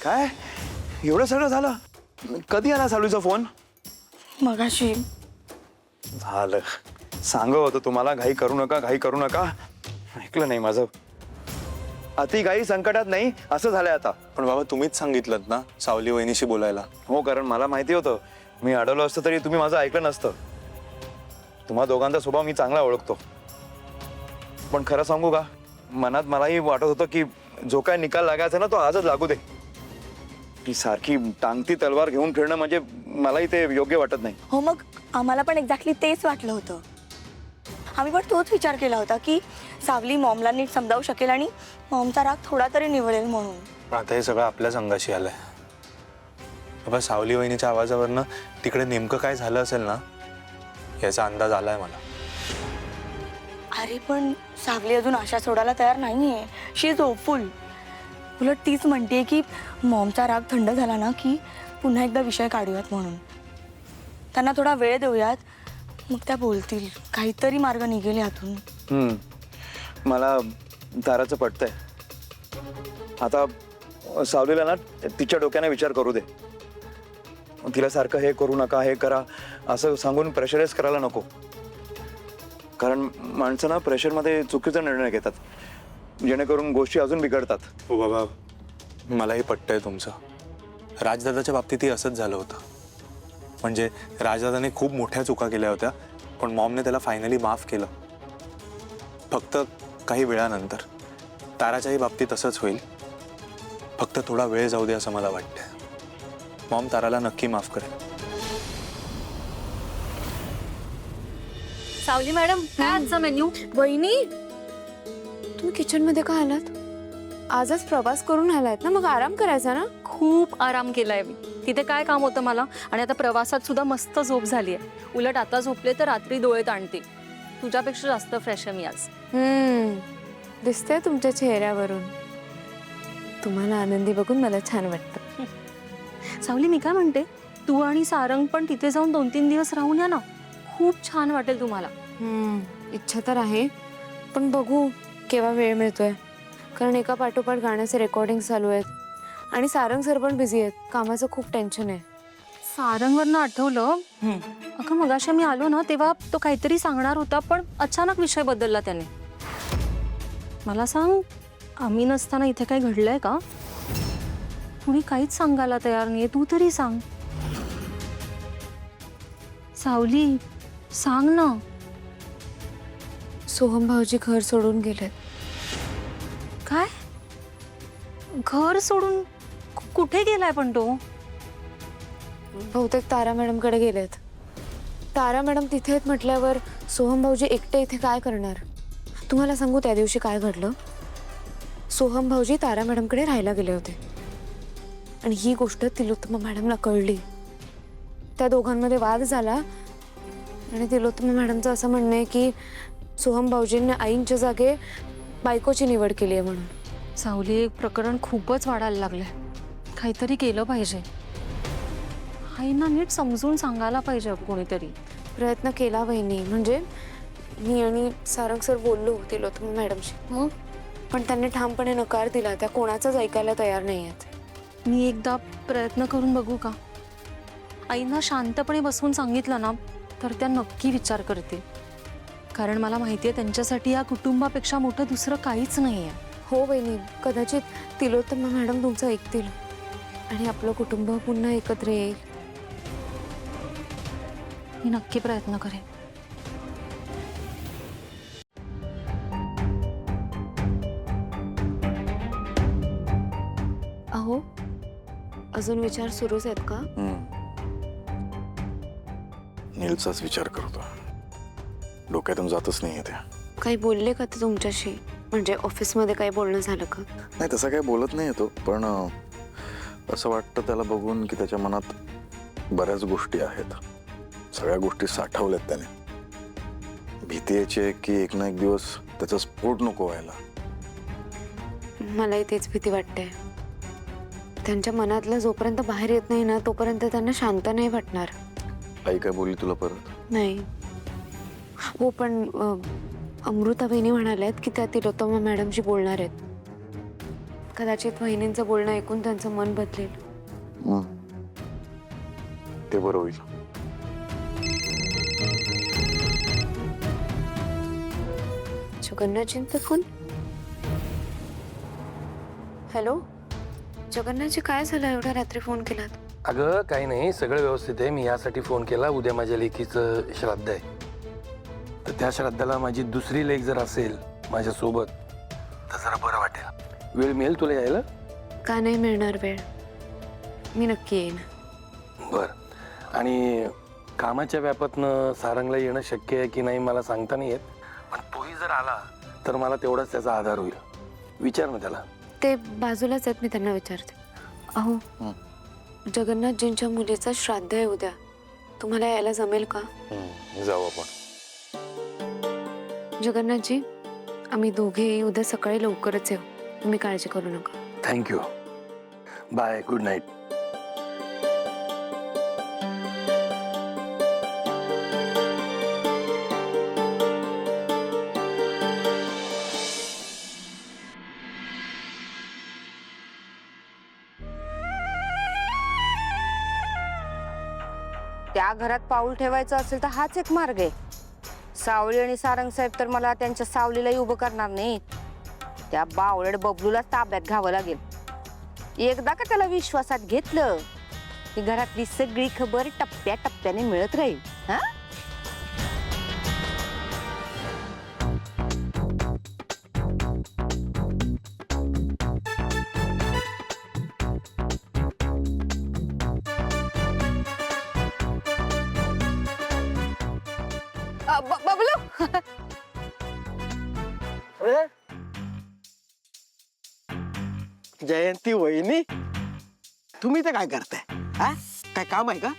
काय एवढं सगळं झालं? कधी आला सालूचा फोन? मगाशी. झालं, सांगत होतं तुम्हाला घाई करू नका, घाई करू नका. ऐकलं नाही माझं. अति घाई संकटात नाही असं झालंय आता. पण बाबा तुम्हीच सांगितलं ना सावली वहिनीशी बोलायला. हो, कारण मला माहिती होतं मी अडवलं असतं तरी तुम्ही माझं ऐकलं नसतं. तुम्हा दोघांचा स्वभाव मी चांगला ओळखतो. पण खरं सांगू का, मनात मलाही वाटत होतं की जो काय निकाल लागायचा ना तो आजच लागू दे. ही सारखी टांगती तलवार घेऊन फिरणं म्हणजे मलाही ते योग्य वाटत नाही. हो, मग आम्हाला पण एक्झॅक्टली तेच वाटलं होतं. आम्ही पण तोच विचार केला होता की सावली मॉमला नीट समजावू शकेल आणि मॉमचा राग थोडा तरी निवळेल म्हणून. पण आता हे सगळं आपल्या संघाशी आलंय. बाबा सावली वहिनीच्या आवाजावरनं तिकडे नेमकं काय झालं असेल ना याचा अंदाज आलाय मला. अरे पण सावली अजून आशा सोडायला तयार नाहीये. शी इज होपफुल. उलट तीच म्हणते की मॉमचा राग थंड झाला ना की पुन्हा एकदा विषय काढूयात म्हणून. त्यांना थोडा वेळ देऊयात, मग त्या बोलतील. काहीतरी मार्ग निघेल यातून. मला ताराचं पटतंय. आता सावलीला ना तिच्या डोक्याने विचार करू दे. तिला सारखं हे करू नका, हे करा असं सांगून प्रेशराईज करायला नको. कारण माणसं ना प्रेशरमध्ये चुकीचा निर्णय घेतात, जेणेकरून गोष्टी अजून बिघडतात. हो बाबा, मलाही पटतंय तुमचं. राजदादाच्या बाबतीतही असंच झालं होतं. म्हणजे राजदादाने खूप मोठ्या चुका केल्या होत्या, पण मॉमने त्याला फायनली माफ केलं. फक्त काही वेळानंतर ताराच्याही बाबतीत असंच होईल. फक्त थोडा वेळ जाऊ दे असं मला वाटतंय. मॉम ताराला नक्की माफ करेल. सावली मॅडम, काय आजचा मेन्यू? वहिनी, तुम्ही किचन मध्ये का आलात? आजच प्रवास करून आलात ना, मग आराम करायचा ना. खूप आराम केलाय मी. तिथे काय काम होतं मला, आणि आता प्रवासात सुद्धा मस्त झोप झाली आहे. उलट आता झोपले तर रात्री डोळे ताणते. तुझ्यापेक्षा जास्त फ्रेश आहे मी आज. दिसतंय तुमच्या चेहऱ्यावरून. तुम्हाला आनंदी बघून मला छान वाटतं. सावली, मी काय म्हणते, तू आणि सारंग पण तिथे जाऊन 2-3 दिवस राहून या ना. खूप छान वाटेल तुम्हाला. इच्छा तर आहे, पण बघू केव्हा वेळ मिळतोय. कारण एका पाठोपाठ गाण्याचे रेकॉर्डिंग चालू आहेत आणि सारंग सर पण बिझी आहेत. कामाचं खूप टेन्शन आहे. सारंगवरनं आठवलं, अगं मगाशी मी आलो ना तेव्हा तो काहीतरी सांगणार होता, पण अचानक विषय बदलला त्याने. मला सांग, आम्ही नसताना इथे काही घडलंय का? कुणी काहीच सांगायला तयार नाहीये. तू तरी सांग. सावली, सांग ना. सोहम भाऊजी घर सोडून गेलेत. काय? घर सोडून? कुठे गेलाय पण तो? बहुतेक तारा मॅडमकडे गेलेत. तारा मॅडम तिथे आहेत म्हटल्यावर सोहम भाऊजी एकटे इथे काय करणार? तुम्हाला सांगू त्या दिवशी काय घडलं. सोहम भाऊजी तारा मॅडमकडे राहायला गेले होते आणि ही गोष्ट तिलोत्तमा मॅडमला कळली. त्या दोघांमध्ये वाद झाला आणि तिलोत्तमा मॅडमचं असं म्हणणं आहे की सोहम भाऊजींनी आईंच्या जागे बायकोची निवड केली आहे म्हणून. सावली, प्रकरण खूपच वाढायला लागलंय. काहीतरी केलं पाहिजे. आईंना नीट समजून सांगायला पाहिजे कोणीतरी. प्रयत्न केला वहिनी, म्हणजे मी आणि सारंग सर बोललो तिलोत्तमा मॅडमशी. पण त्यांनी ठामपणे नकार दिला. त्या कोणाचाच ऐकायला तयार नाही आहेत. मी एकदा प्रयत्न करून बघू का? आईंना शांतपणे बसवून सांगितलं ना तर त्या नक्की विचार करतील. कारण मला माहिती आहे त्यांच्यासाठी या कुटुंबापेक्षा मोठं दुसरं काहीच नाही आहे. हो वहिनी, कदाचित तिलोत्तमा मॅडम तुमचं ऐकतील आणि आपलं कुटुंब पुन्हा एकत्र येईल. मी नक्की प्रयत्न करेन. अहो, अजून विचार सुरूच आहेत का? नीलचाच विचार करतो. डोक्यातून जातच नाहीये त्या. काही बोलले का ते तुमच्याशी? म्हणजे ऑफिसमध्ये काही बोलणं झालं का? नाही, तसं काही बोलत नाही तो, पण असं वाटतं त्याला बघून की त्याच्या मनात बऱ्याच गोष्टी आहेत. सगळ्या गोष्टी साठवल्यात त्याने. भीती याची आहे की एक ना एक दिवस त्याचा स्फोट नको व्हायला. मलाही तेच भीती वाटते. त्यांच्या मनातलं जोपर्यंत बाहेर येत नाही ना तोपर्यंत त्यांना शांत नाही वाटणार. आई काय बोलली तुला परत? नाही हो, पण अमृता वहिनी म्हणाल्यात की त्या तिलोत्तमा मॅडमशी बोलणार आहेत. कदाचित वहिनींचं बोलणं ऐकून त्यांचं मन बदलेल. ते बरं होईल. जगन्नाथजींचा फोन. हॅलो जगन्नाथजी, काय झालं एवढ्या रात्री फोन केलात? अगं काही नाही, सगळं व्यवस्थित आहे. मी यासाठी फोन केला, उद्या माझ्या लेकीचं श्राद्ध आहे. तर त्या श्राद्धाला माझी दुसरी लेक जर असेल माझ्यासोबत तर जरा बरं वाटेल. वेळ मिळेल तुला यायला? का नाही मिळणार वेळ, मी नक्की येईन. बरं. आणि कामाच्या व्यापातनं सारंगला येणं शक्य आहे की नाही मला सांगता नाही येत, पण तोही जर आला तर मला तेवढाच त्याचा आधार होईल. विचार ना त्याला. ते बाजूलाच आहेत, मी त्यांना विचारते. अहो जगन्नाथजींच्या मुलीचं श्राद्ध आहे उद्या, तुम्हाला यायला जमेल का? जाऊ आपण. जगन्नाथजी, आम्ही दोघेही उद्या सकाळी लवकरच येऊ, तुम्ही काळजी करू नका. थँक्यू. बाय. Good night. त्या घरात पाऊल ठेवायचं असेल तर हाच एक मार्ग आहे. सावली आणि सारंग साहेब तर मला त्यांच्या सावलीलाही उभं करणार नाहीत. त्या बावळट बबलूला ताब्यात घ्यावं लागेल. एकदा का त्याला विश्वासात घेतलं की घरातली सगळी खबर टप्प्या टप्प्याने मिळत राहील. हा बबलू. जयंती वहिनी, तुम्ही ते काय करताय? हा काय काम आहे का?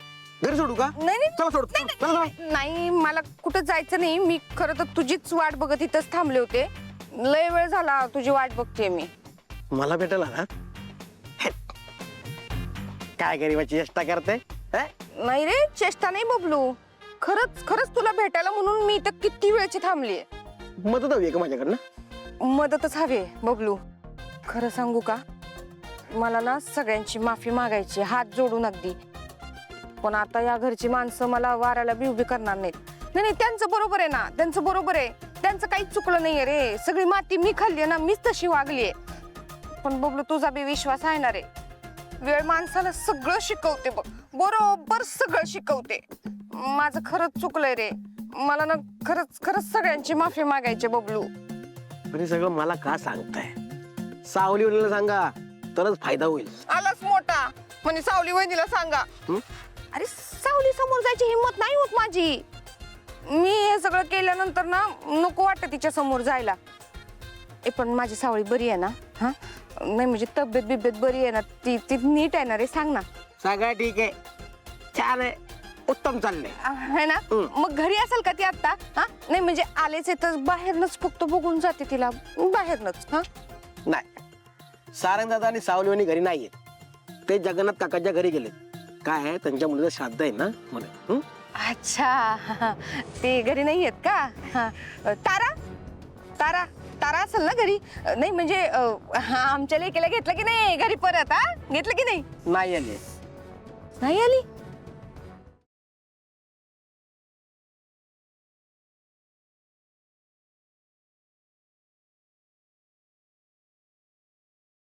घरी सोडू का? नाही नाही चला सोड. चला, चला. नाही, मला कुठं जायचं नाही. मी खरं तर तुझीच वाट बघत इथंच थांबले होते. लय वेळ झाला तुझी वाट बघते मी. मला भेटायला ना? हे. काय गरीबाची चेष्टा करते? नाही रे, चेष्टा नाही बबलू. खरंच खरंच तुला भेटायला म्हणून मी इथं किती वेळची थांबलीये. मदत हवी का माझ्याकडनं? मदतच हवी आहे बबलू. खरं सांगू का, मला ना सगळ्यांची माफी मागायची, हात जोडून अगदी. पण आता या घरची माणसं मला वाराला बी उभी करणार नाहीत. नाही नाही, त्यांचं बरोबर आहे ना, त्यांचं बरोबर आहे. त्यांचं काहीच चुकलं नाहीये रे. सगळी माती मी खाल्ली ना, मीच तशी वागलीये. पण बबलू, तुझा बी विश्वास आहे ना रे. वेळ माणसाला सगळं शिकवते बघ, बरोबर सगळं शिकवते. माझं खरंच चुकलंय रे. मला ना खरंच खरंच सगळ्यांची माफी मागायची बबलू. पण हे सगळं मला का सांगताय? सावली वहिनीला सांगा, तरच फायदा होईल. आलाच मोठा म्हणजे सावली वहिनीला सांगा. अरे सावली समोर जायची हिंमत नाही होत माझी. मी हे सगळं केल्यानंतर ना नको वाटतं तिच्या समोर जायला. पण माझी सावळी बरी आहे ना? हा नाही म्हणजे तब्येत बिब्येत बरी आहे ना? ती ती नीट आहे ना रे? सांग ना. सगळं ठीक आहे, छान आहे, उत्तम चाललंय. आहे ना? मग घरी असेल का ती आता? हा नाही म्हणजे आलेच आहे तर बाहेरनच फक्त बघून जाते तिला, बाहेरनच. हा नाही, सारंग दादा आणि सावली वहिनी घरी नाहीयेत. ते जगन्नाथ काकाच्या घरी गेलेत. काय आहे, त्यांच्या मुलीचं श्राद्ध आहे ना म्हणून. अच्छा, ते घरी नाही आहेत का? हा. तारा तारा तारा असेल ना घरी? नाही म्हणजे आमच्या लेकीला घेतलं की नाही घरी परत? हा घेतलं की नाही? नाही आले. नाही आली?